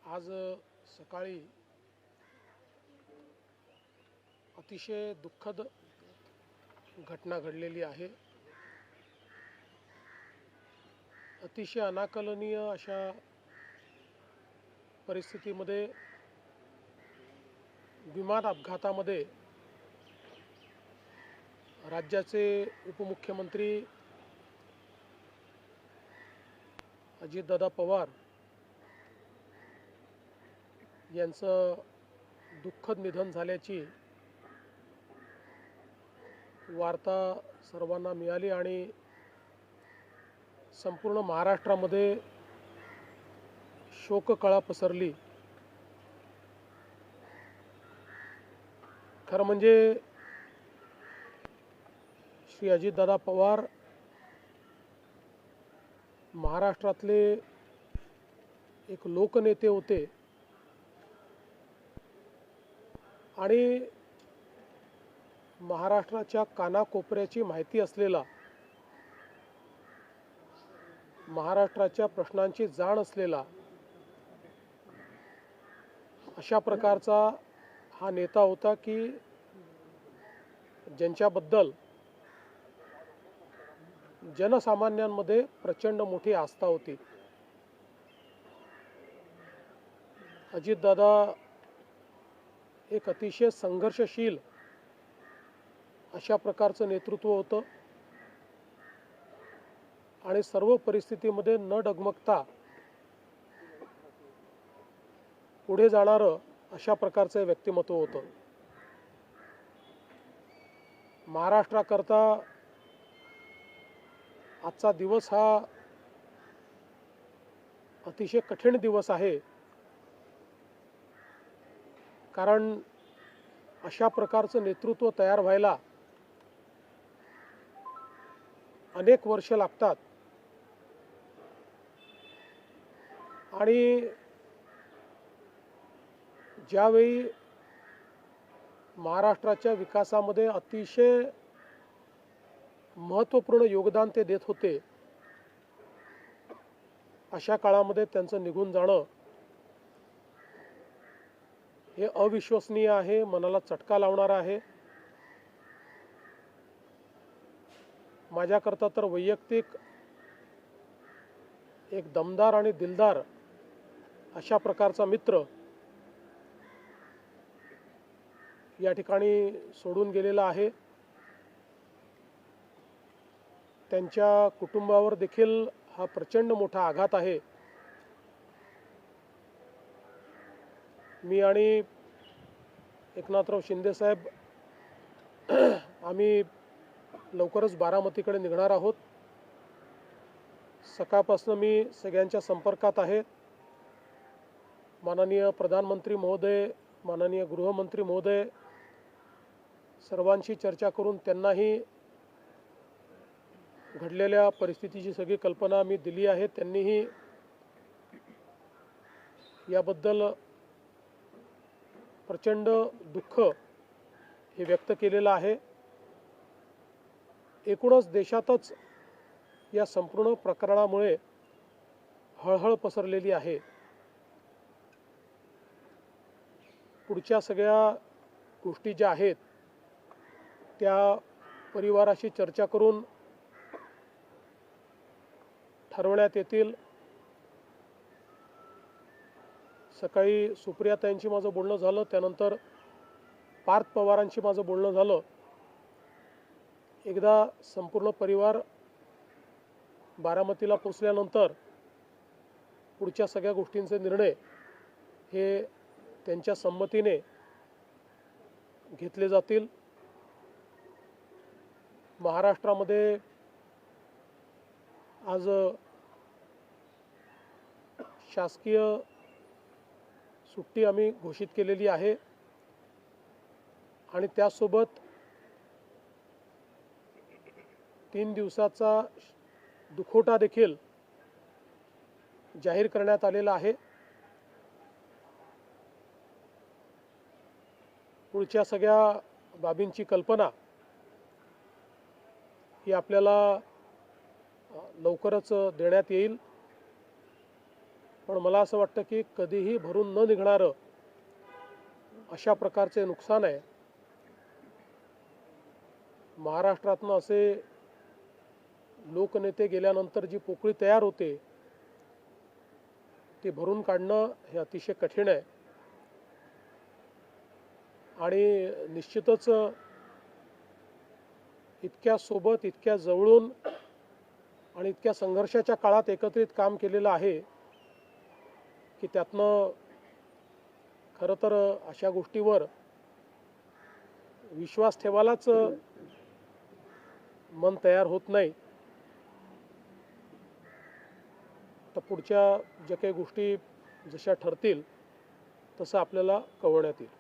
आज सकाळी अतिशय दुःखद घटना घडलेली आहे। अतिशय अनाकलनीय अशा परिस्थितीमध्ये विमान अपघातामध्ये राज्याचे उपमुख्यमंत्री अजितदादा पवार यांचं दुःखद निधन झाल्याची वार्ता सर्वांना मिळाली आणि संपूर्ण महाराष्ट्रामध्ये शोककळा पसरली। खरं म्हणजे श्री अजितदादा पवार महाराष्ट्रातले एक लोकनेते होते आणि महाराष्ट्राच्या कानाकोपऱ्याची माहिती असलेला, महाराष्ट्राच्या प्रश्नांची जाण असलेला अशा प्रकारचा हा नेता होता की ज्यांच्याबद्दल जनसामान्यांमध्ये प्रचंड मोठी आस्था होती। अजितदादा एक अतिशय संघर्षशील अशा प्रकारचं नेतृत्व होतं आणि सर्व परिस्थितीमध्ये न डगमगता पुढे जाणारं अशा प्रकारचं व्यक्तिमत्व होतं। महाराष्ट्राकरता आजचा दिवस हा अतिशय कठीण दिवस आहे, कारण अशा प्रकारचं नेतृत्व तयार व्हायला अनेक वर्ष लागतात आणि ज्यावेळी महाराष्ट्राच्या विकासामध्ये अतिशय महत्त्वपूर्ण योगदान ते देत होते, अशा काळामध्ये त्यांचं निघून जाणं हे अविश्वसनीय आहे, मनाला चटका लावणारा आहे। माझ्याकरता तर वैयक्तिक एक दमदार आणि दिलदार अशा प्रकारचा मित्र या ठिकाणी सोडून गेलेला आहे। त्यांच्या कुटुंबावर देखील हा प्रचंड मोठा आघात आहे। मी आणि एकनाथराव शिंदे साहेब आम्ही लवकरच बारामतीकडे निघणार आहोत। सकाळपासून मी सगळ्यांच्या संपर्कात आहे। माननीय प्रधानमंत्री महोदय, माननीय गृहमंत्री महोदय सर्वांशी चर्चा करून त्यांनाही घडलेल्या परिस्थितीची सगळी कल्पना मी दिली आहे। त्यांनीही याबद्दल प्रचंड दुःख हे व्यक्त केलेलं आहे। एकूणच देशातच या संपूर्ण प्रकरणामुळे हळहळ पसरलेली आहे। पुढच्या सगळ्या गोष्टी ज्या आहेत त्या परिवाराशी चर्चा करून ठरवण्यात येतील। सकाळी सुप्रियाताईंशी माझं बोलणं झालं, त्यानंतर पार्थ पवारांशी माझं बोलणं झालं। एकदा संपूर्ण परिवार बारामतीला पोचल्यानंतर पुढच्या सगळ्या गोष्टींचे निर्णय हे त्यांच्या संमतीने घेतले जातील। महाराष्ट्रामध्ये आज शासकीय सुट्टी आम्ही घोषित केलेली आहे आणि त्यासोबत 3 दिवसाचा दुखवटा देखील जाहीर करण्यात आलेला आहे। पुढच्या सगळ्या बाबींची कल्पना ही आपल्याला लवकरच देण्यात येईल। पण मला असं वाटतं की कधीही भरून न निघणारं अशा प्रकारचे नुकसान आहे. महाराष्ट्रातनं असे लोकनेते गेल्यानंतर जी पोकळी तयार होते ती भरून काढणं हे अतिशय कठीण आहे. आणि निश्चितच इतक्या सोबत, इतक्या जवळून आणि इतक्या संघर्षाच्या काळात एकत्रित काम केलेलं आहे की त्यातनं खरं तर अशा गोष्टीवर विश्वास ठेवायलाच मन तयार होत नाही. तर पुढच्या ज्या काही गोष्टी जशा ठरतील तसं आपल्याला कळवण्यात येईल.